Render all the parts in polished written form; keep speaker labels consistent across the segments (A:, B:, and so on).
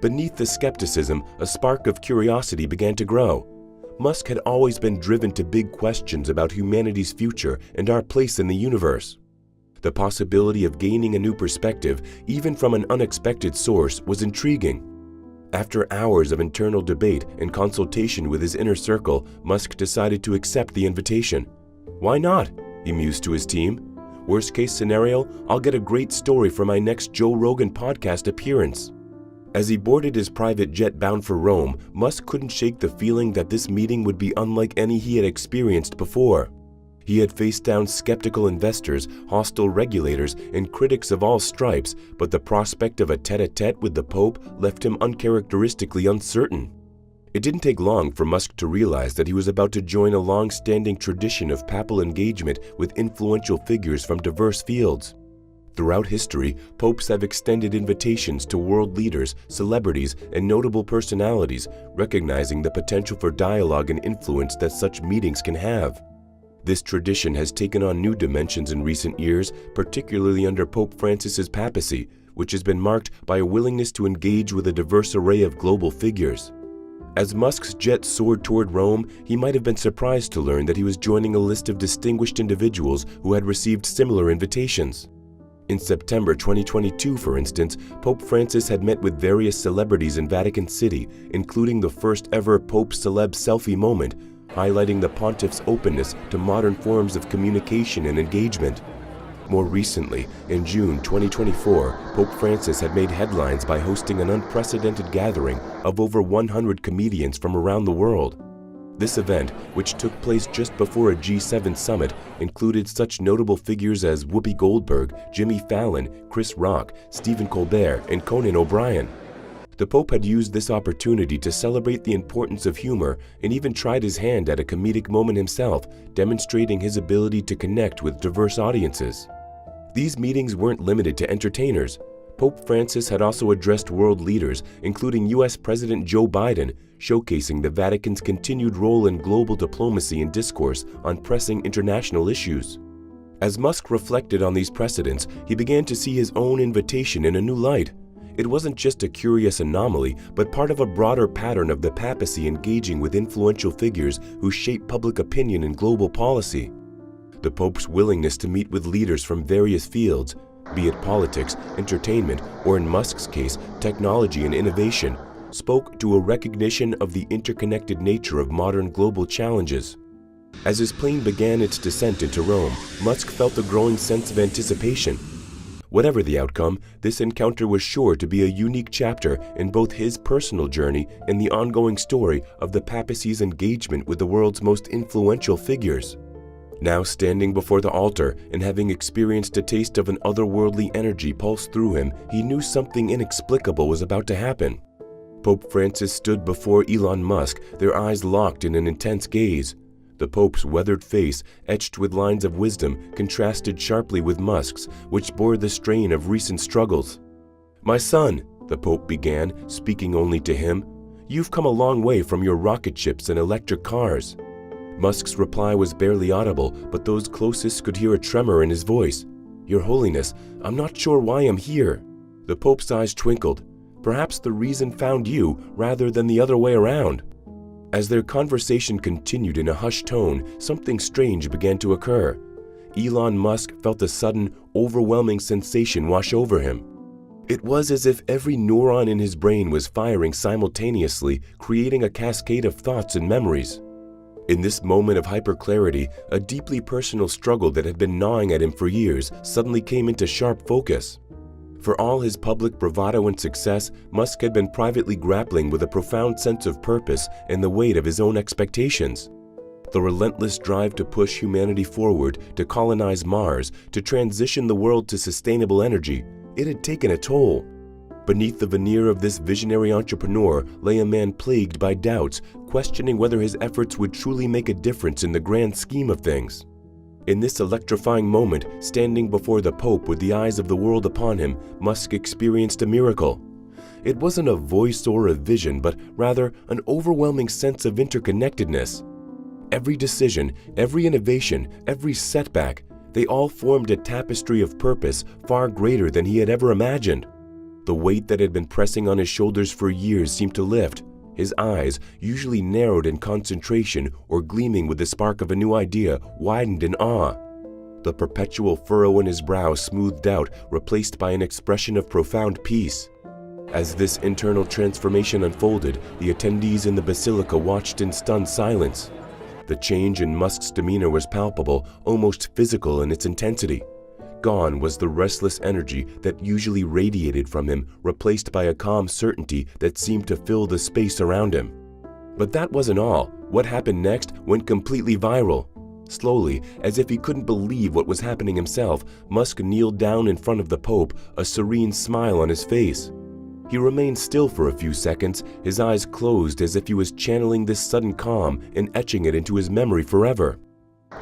A: Beneath the skepticism, a spark of curiosity began to grow. Musk had always been driven to big questions about humanity's future and our place in the universe. The possibility of gaining a new perspective, even from an unexpected source, was intriguing. After hours of internal debate and consultation with his inner circle, Musk decided to accept the invitation. "Why not?" he mused to his team. "Worst case scenario, I'll get a great story for my next Joe Rogan podcast appearance." As he boarded his private jet bound for Rome, Musk couldn't shake the feeling that this meeting would be unlike any he had experienced before. He had faced down skeptical investors, hostile regulators, and critics of all stripes, but the prospect of a tête-à-tête with the Pope left him uncharacteristically uncertain. It didn't take long for Musk to realize that he was about to join a long-standing tradition of papal engagement with influential figures from diverse fields. Throughout history, popes have extended invitations to world leaders, celebrities, and notable personalities, recognizing the potential for dialogue and influence that such meetings can have. This tradition has taken on new dimensions in recent years, particularly under Pope Francis's papacy, which has been marked by a willingness to engage with a diverse array of global figures. As Musk's jet soared toward Rome, he might have been surprised to learn that he was joining a list of distinguished individuals who had received similar invitations. In September 2022, for instance, Pope Francis had met with various celebrities in Vatican City, including the first ever Pope Celeb selfie moment, highlighting the pontiff's openness to modern forms of communication and engagement. More recently, in June 2024, Pope Francis had made headlines by hosting an unprecedented gathering of over 100 comedians from around the world. This event, which took place just before a G7 summit, included such notable figures as Whoopi Goldberg, Jimmy Fallon, Chris Rock, Stephen Colbert, and Conan O'Brien. The Pope had used this opportunity to celebrate the importance of humor and even tried his hand at a comedic moment himself, demonstrating his ability to connect with diverse audiences. These meetings weren't limited to entertainers. Pope Francis had also addressed world leaders, including U.S. President Joe Biden, showcasing the Vatican's continued role in global diplomacy and discourse on pressing international issues. As Musk reflected on these precedents, he began to see his own invitation in a new light. It wasn't just a curious anomaly, but part of a broader pattern of the papacy engaging with influential figures who shape public opinion and global policy. The Pope's willingness to meet with leaders from various fields, be it politics, entertainment, or in Musk's case, technology and innovation, spoke to a recognition of the interconnected nature of modern global challenges. As his plane began its descent into Rome, Musk felt a growing sense of anticipation. Whatever the outcome, this encounter was sure to be a unique chapter in both his personal journey and the ongoing story of the papacy's engagement with the world's most influential figures. Now standing before the altar and having experienced a taste of an otherworldly energy pulse through him, he knew something inexplicable was about to happen. Pope Francis stood before Elon Musk, their eyes locked in an intense gaze. The Pope's weathered face, etched with lines of wisdom, contrasted sharply with Musk's, which bore the strain of recent struggles. "My son," the Pope began, speaking only to him, "you've come a long way from your rocket ships and electric cars." Musk's reply was barely audible, but those closest could hear a tremor in his voice. "Your Holiness, I'm not sure why I'm here." The Pope's eyes twinkled. "Perhaps the reason found you rather than the other way around." As their conversation continued in a hushed tone, something strange began to occur. Elon Musk felt a sudden, overwhelming sensation wash over him. It was as if every neuron in his brain was firing simultaneously, creating a cascade of thoughts and memories. In this moment of hyperclarity, a deeply personal struggle that had been gnawing at him for years suddenly came into sharp focus. For all his public bravado and success, Musk had been privately grappling with a profound sense of purpose and the weight of his own expectations. The relentless drive to push humanity forward, to colonize Mars, to transition the world to sustainable energy, it had taken a toll. Beneath the veneer of this visionary entrepreneur lay a man plagued by doubts, questioning whether his efforts would truly make a difference in the grand scheme of things. In this electrifying moment, standing before the Pope with the eyes of the world upon him, Musk experienced a miracle. It wasn't a voice or a vision, but rather an overwhelming sense of interconnectedness. Every decision, every innovation, every setback, they all formed a tapestry of purpose far greater than he had ever imagined. The weight that had been pressing on his shoulders for years seemed to lift. His eyes, usually narrowed in concentration or gleaming with the spark of a new idea, widened in awe. The perpetual furrow in his brow smoothed out, replaced by an expression of profound peace. As this internal transformation unfolded, the attendees in the basilica watched in stunned silence. The change in Musk's demeanor was palpable, almost physical in its intensity. Gone was the restless energy that usually radiated from him, replaced by a calm certainty that seemed to fill the space around him. But that wasn't all. What happened next went completely viral. Slowly, as if he couldn't believe what was happening himself, Musk kneeled down in front of the Pope, a serene smile on his face. He remained still for a few seconds, his eyes closed as if he was channeling this sudden calm and etching it into his memory forever.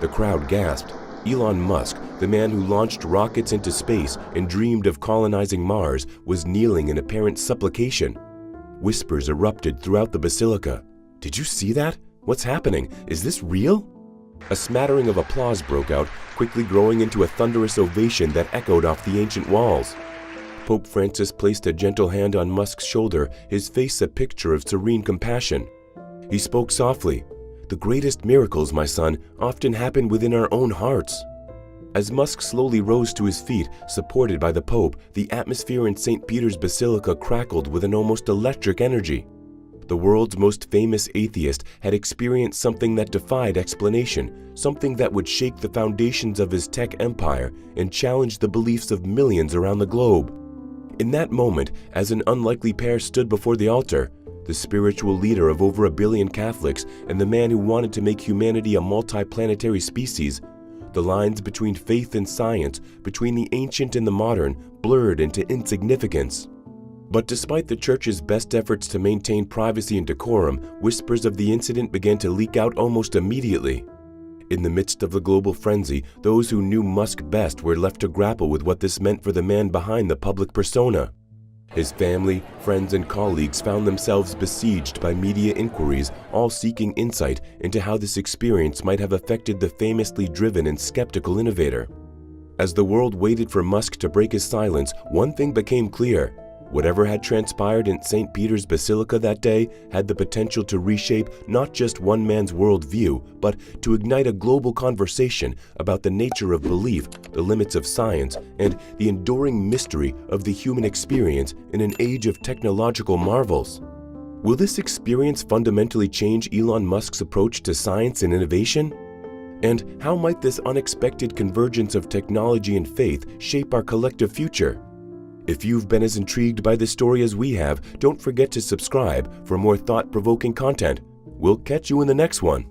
A: The crowd gasped. Elon Musk, the man who launched rockets into space and dreamed of colonizing Mars, was kneeling in apparent supplication. Whispers erupted throughout the basilica. "Did you see that? What's happening? Is this real?" A smattering of applause broke out, quickly growing into a thunderous ovation that echoed off the ancient walls. Pope Francis placed a gentle hand on Musk's shoulder, his face a picture of serene compassion. He spoke softly. "The greatest miracles, my son, often happen within our own hearts." As Musk slowly rose to his feet, supported by the Pope, the atmosphere in St. Peter's Basilica crackled with an almost electric energy. The world's most famous atheist had experienced something that defied explanation, something that would shake the foundations of his tech empire and challenge the beliefs of millions around the globe. In that moment, as an unlikely pair stood before the altar, the spiritual leader of over 1 billion Catholics and the man who wanted to make humanity a multi-planetary species, the lines between faith and science, between the ancient and the modern, blurred into insignificance. But despite the Church's best efforts to maintain privacy and decorum, whispers of the incident began to leak out almost immediately. In the midst of the global frenzy, those who knew Musk best were left to grapple with what this meant for the man behind the public persona. His family, friends, and colleagues found themselves besieged by media inquiries, all seeking insight into how this experience might have affected the famously driven and skeptical innovator. As the world waited for Musk to break his silence, one thing became clear. Whatever had transpired in St. Peter's Basilica that day had the potential to reshape not just one man's worldview, but to ignite a global conversation about the nature of belief, the limits of science, and the enduring mystery of the human experience in an age of technological marvels. Will this experience fundamentally change Elon Musk's approach to science and innovation? And how might this unexpected convergence of technology and faith shape our collective future? If you've been as intrigued by this story as we have, don't forget to subscribe for more thought-provoking content. We'll catch you in the next one.